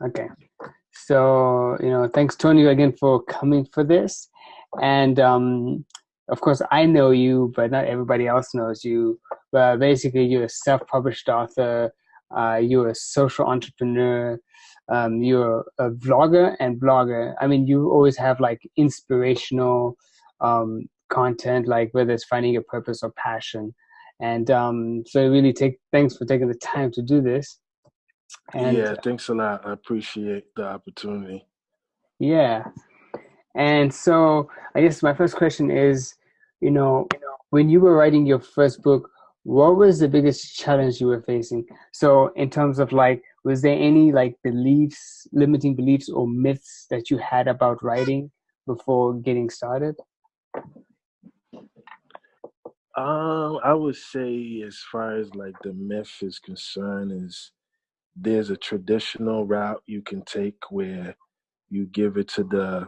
Okay. So, thanks, Tony, again for coming for this. And of course, I know you, but not everybody else knows you. But basically, you're a self-published author, you're a social entrepreneur, you're a vlogger and blogger. I mean, you always have like inspirational content, like whether it's finding your purpose or passion. And so, really, thanks for taking the time to do this. And Yeah, thanks a lot. I appreciate the opportunity. yeah. And so I guess my first question is, you know, when you were writing your first book, what was the biggest challenge you were facing? So in terms of like, was there any like beliefs, limiting beliefs or myths that you had about writing before getting started? I would say, as far as like the myth is concerned, is there's a traditional route you can take where you give it to the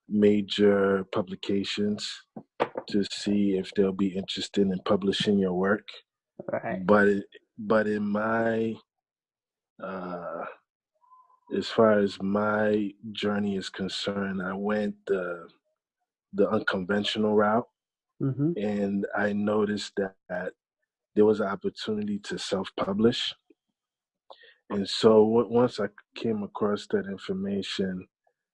major publications to see if they'll be interested in publishing your work. Right. But but in my uh, as far as my journey is concerned, I went the unconventional route, Mm-hmm. and I noticed that there was an opportunity to self-publish. And so once I came across that information,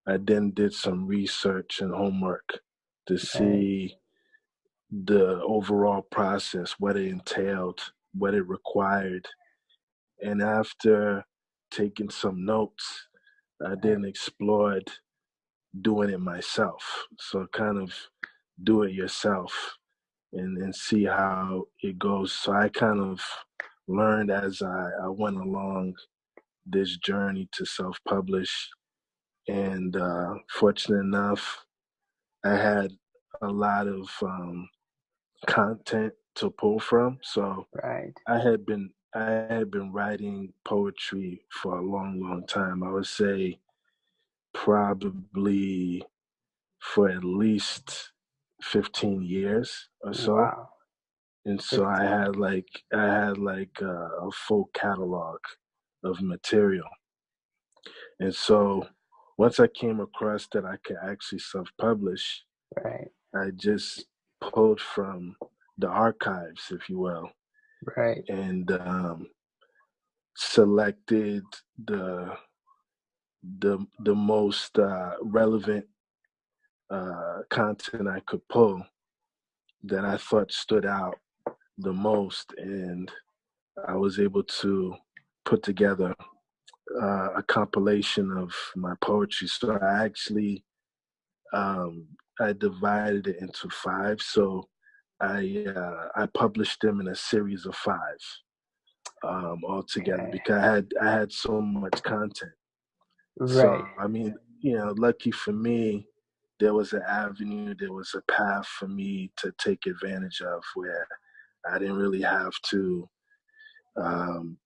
I then did some research and homework to Right. see the overall process, what it entailed, what it required. And after taking some notes, I Right. then explored doing it myself. So kind of do it yourself and see how it goes. So I kind of learned as I went along this journey to self-publish. And fortunate enough, I had a lot of content to pull from. So Right. I had been writing poetry for a long, long time. I would say probably for at least 15 years or so. Wow. And so I 15. had like I had like a full catalog of material. And so once I came across that I could actually self-publish, Right. I just pulled from the archives, if you will, Right. and selected the most relevant content I could pull that I thought stood out the most, and I was able to put together a compilation of my poetry. So um, I divided it into five. So I published them in a series of five altogether Okay. because I had so much content. Right. So I mean, lucky for me, there was an avenue, there was a path for me to take advantage of where I didn't really have to um,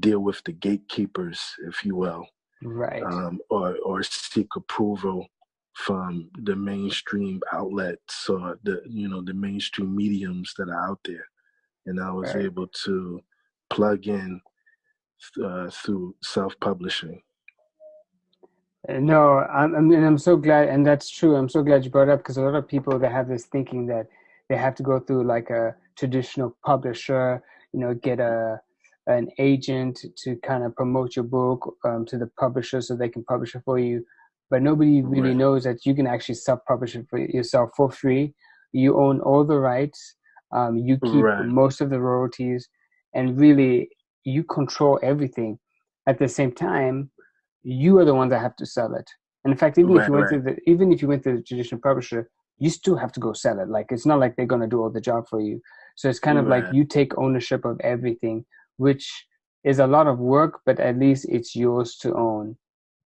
deal with the gatekeepers, if you will, Right. or seek approval from the mainstream outlets or the mainstream mediums that are out there, and I was Right. able to plug in through self-publishing. No, I'm so glad, and that's true. I'm so glad you brought it up because a lot of people they have this thinking that they have to go through like a traditional publisher, get an agent to kind of promote your book to the publisher so they can publish it for you. But nobody really Right, knows that you can actually self-publish it for yourself for free. You own all the rights. You keep right, most of the royalties, and really you control everything. At the same time you are the ones that have to sell it. And in fact, right, right, even if you went to the traditional publisher, you still have to go sell it. Like it's not like they're gonna do all the job for you. So it's kind of like right. you take ownership of everything, which is a lot of work, but at least it's yours to own.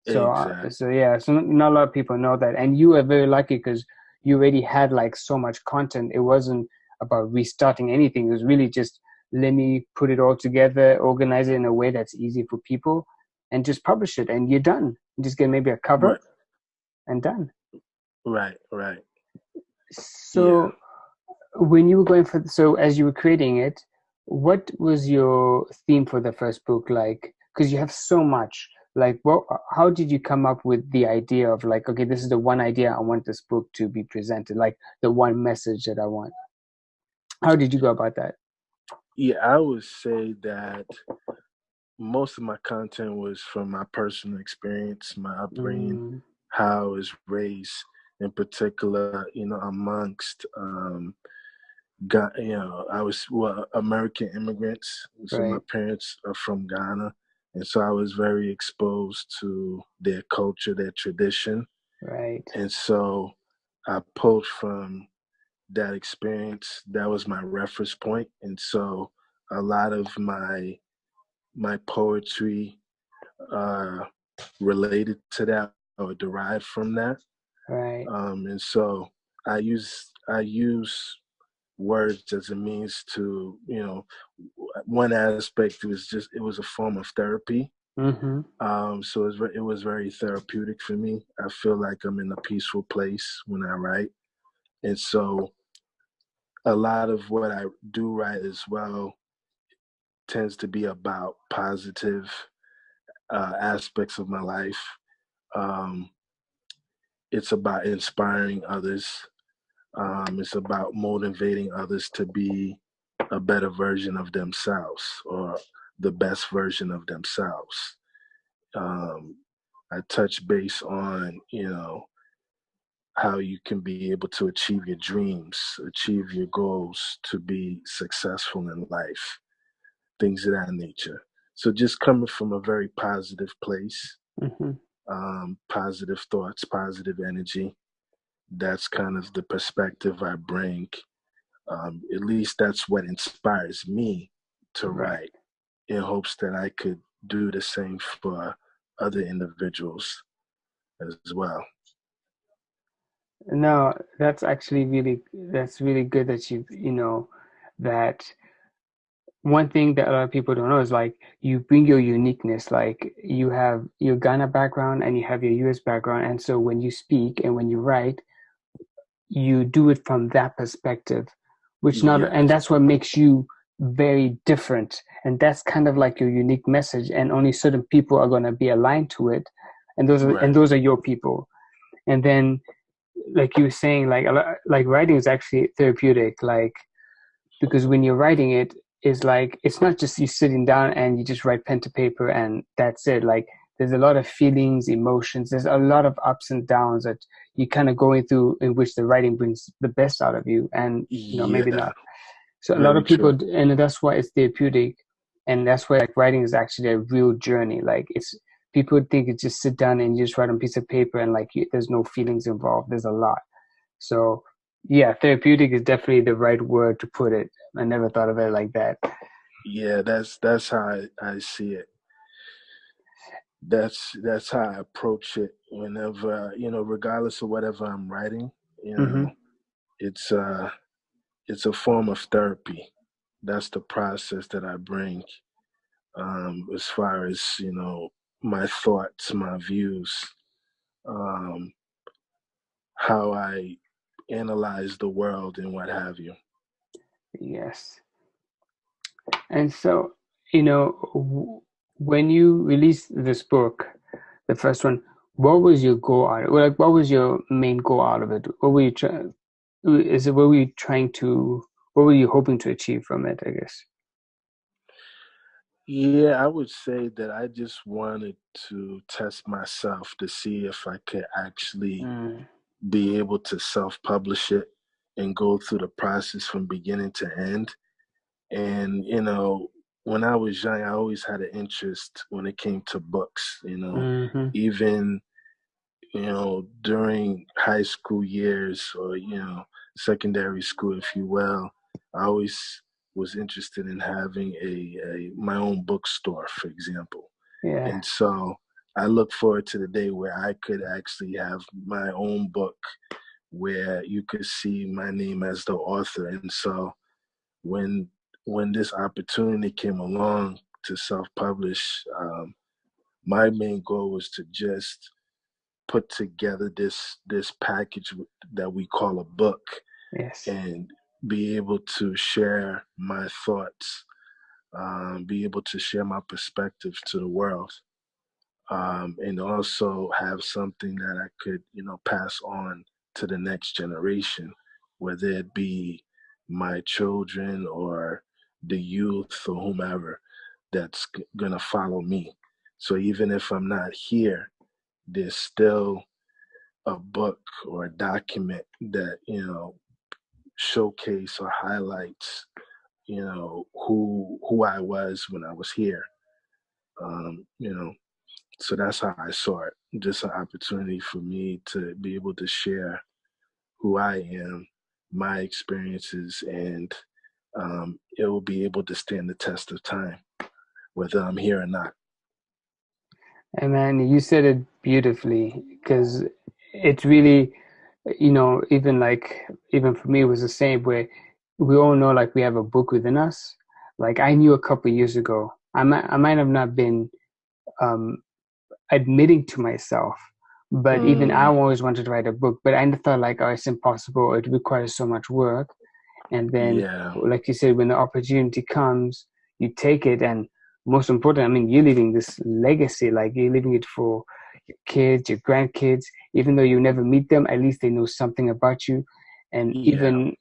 Exactly. So yeah, so not a lot of people know that, and you are very lucky because you already had like so much content. It wasn't about restarting anything. It was really just let me put it all together, organize it in a way that's easy for people, and just publish it, and you're done. You just get maybe a cover Right, and done. right, right. Yeah. So when you were going for, so as you were creating it, what was your theme for the first book like? Because you have so much. like what, how did you come up with the idea of like, okay, this is the one idea I want this book to be presented, like the one message that I want? How did you go about that? Yeah, I would say that most of my content was from my personal experience, my upbringing, Mm, how I was raised, in particular, amongst I was American immigrants, so my right, parents are from Ghana, and so I was very exposed to their culture, their tradition, right, and so I pulled from that experience. That was my reference point, and so a lot of my poetry uh, related to that or derived from that, right. and so I use words as a means to, one aspect was just it was a form of therapy. Mm-hmm. So it was very therapeutic for me. I feel like I'm in a peaceful place when I write, and so a lot of what I do write as well tends to be about positive aspects of my life. Um, it's about inspiring others. It's about motivating others to be a better version of themselves or the best version of themselves. Um, I touch base on, how you can be able to achieve your dreams, achieve your goals, to be successful in life, things of that nature. So just coming from a very positive place, Mm-hmm. positive thoughts, positive energy. That's kind of the perspective I bring. At least that's what inspires me to Right. write, in hopes that I could do the same for other individuals as well. No, that's actually that's really good that you know that one thing that a lot of people don't know is like you bring your uniqueness, like you have your Ghana background and you have your US background, and so when you speak and when you write, you do it from that perspective, which not, and Yes, that's what makes you very different, and that's kind of like your unique message, and only certain people are going to be aligned to it, and right. those are your people. And then like you were saying, like like writing is actually therapeutic, like because when you're writing it, it's like it's not just you sitting down and you just write pen to paper and that's it. Like there's a lot of feelings, emotions, there's a lot of ups and downs that you kind of going through, in which the writing brings the best out of you, and maybe Yeah, not. So a lot very of people, true. and that's why it's therapeutic, and that's why like writing is actually a real journey. Like it's, people think it's just sit down and you just write on a piece of paper and like there's no feelings involved. There's a lot. So yeah, therapeutic is definitely the right word to put it. I never thought of it like that. Yeah, that's how I see it. That's how I approach it whenever, regardless of whatever I'm writing, you Mm-hmm. know, it's it's a form of therapy. That's the process that I bring, as far as, my thoughts, my views, um, how I analyze the world and what have you. Yes. And so, when you released this book, the first one, what was your goal out of it? Like, what was your main goal out of it? What were you trying? Is it what were you trying to? What were you hoping to achieve from it? I guess. Yeah, I would say that I just wanted to test myself to see if I could actually Mm, be able to self-publish it and go through the process from beginning to end. And, when I was young, I always had an interest when it came to books, mm-hmm. even, during high school years or, secondary school, if you will. I always was interested in having a my own bookstore, for example. Yeah. And so I look forward to the day where I could actually have my own book where you could see my name as the author. And so when when this opportunity came along to self-publish, my main goal was to just put together this package that we call a book, Yes. and be able to share my thoughts, be able to share my perspective to the world. and also have something that I could, pass on to the next generation, whether it be my children or the youth or whomever that's gonna follow me. So even if I'm not here, there's still a book or a document that showcase or highlights who I was when I was here. Um, you know, so that's how I saw it. Just an opportunity for me to be able to share who I am, my experiences, and it will be able to stand the test of time, whether I'm here or not. And man, you said it beautifully because it's really, even even for me, it was the same where we all know like we have a book within us. Like I knew a couple of years ago, I might have not been um, admitting to myself, but even I Mm, always wanted to write a book, but I thought like, oh, it's impossible. It requires so much work. And then, yeah, like you said, when the opportunity comes, you take it. And most important, I mean, you're leaving this legacy, like you're leaving it for your kids, your grandkids. Even though you never meet them, at least they know something about you. And yeah, even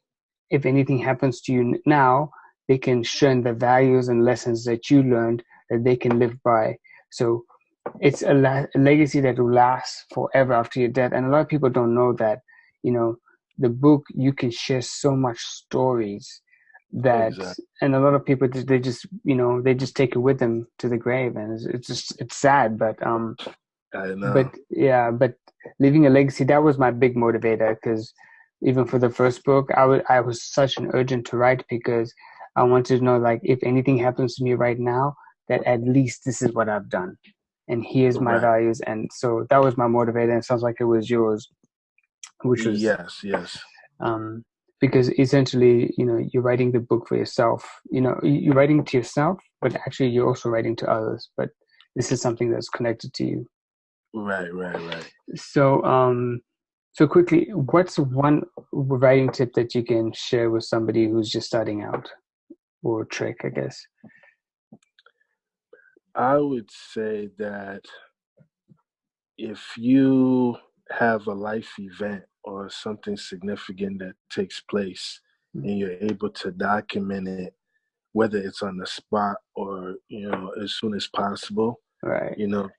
if anything happens to you now, they can share the values and lessons that you learned that they can live by. So it's a legacy that will last forever after your death. And a lot of people don't know that, you know, the book, you can share so much stories that, exactly. and a lot of people, they just, they just take it with them to the grave. And it's just, it's sad, I but know. yeah, but leaving a legacy, that was my big motivator. Because even for the first book, I was such an urgent to write because I wanted to know, like, if anything happens to me right now, that at least this is what I've done, and here's my Right. values. And so that was my motivator. And it sounds like it was yours, which was Yes, yes. um, because essentially, you're writing the book for yourself. You're writing to yourself, but actually you're also writing to others. But this is something that's connected to you. Right, right, right. So, so quickly, what's one writing tip that you can share with somebody who's just starting out, or trick, I guess? I would say that if you have a life event or something significant that takes place and you're able to document it, whether it's on the spot or, as soon as possible, Right. you know,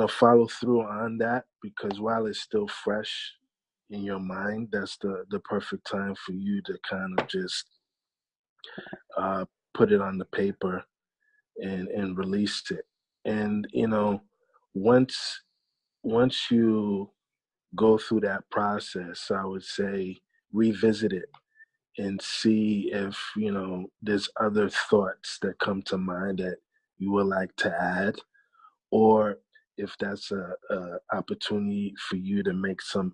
follow through on that because while it's still fresh in your mind, that's the perfect time for you to kind of just uh, put it on the paper and release it. And once once you go through that process, I would say revisit it and see if there's other thoughts that come to mind that you would like to add, or if that's a opportunity for you to make some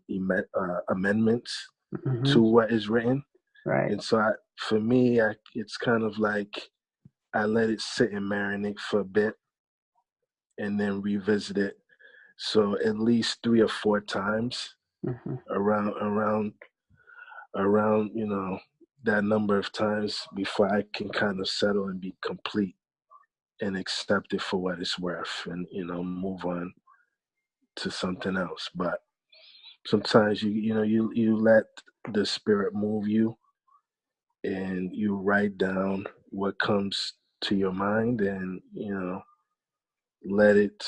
amendments Hmm. to what is written. Right. And so for me, it's kind of like I let it sit and marinate for a bit and then revisit it. So at least 3 or 4 times Hmm. around around that number of times before I can kind of settle and be complete and accept it for what it's worth and move on to something else. But sometimes you let the spirit move you and you write down what comes to your mind and let it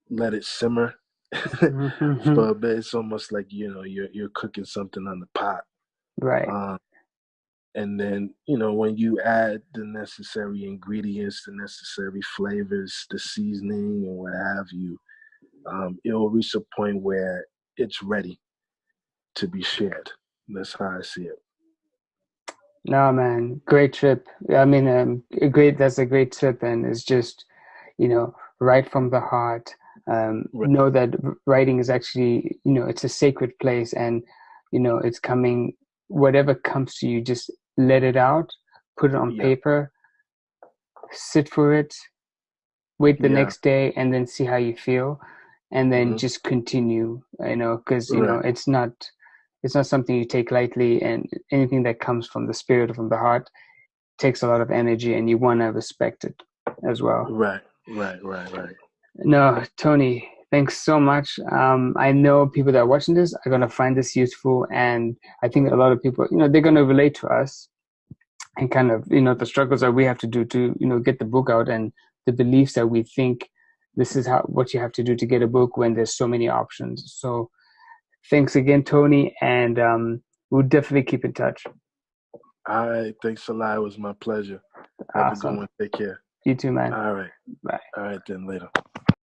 let it simmer Hmm. for a bit. It's almost like you're cooking something on the pot. Right. Um, and then when you add the necessary ingredients, the necessary flavors, the seasoning, and what have you, it will reach a point where it's ready to be shared. That's how I see it. No, man, great trip. I mean, that's a great trip, and it's just, right from the heart. Right. Know that writing is actually, it's a sacred place, and, it's coming, whatever comes to you, just let it out, put it on Yeah. paper, sit for it, wait the Yeah. next day, and then see how you feel, and then Hmm. just continue, because, Right. it's not something you take lightly, and anything that comes from the spirit or from the heart takes a lot of energy, and you want to respect it as well. Right. Right, right, right. No, Tony, thanks so much. I know people that are watching this are going to find this useful, and I think a lot of people, they're going to relate to us and kind of, the struggles that we have to do to, get the book out, and the beliefs that we think this is how what you have to do to get a book when there's so many options. So thanks again, Tony, and we'll definitely keep in touch. All right, thanks a lot. It was my pleasure. Have a good Awesome. one. Take care. You too, man. All right. Bye. All right, then later.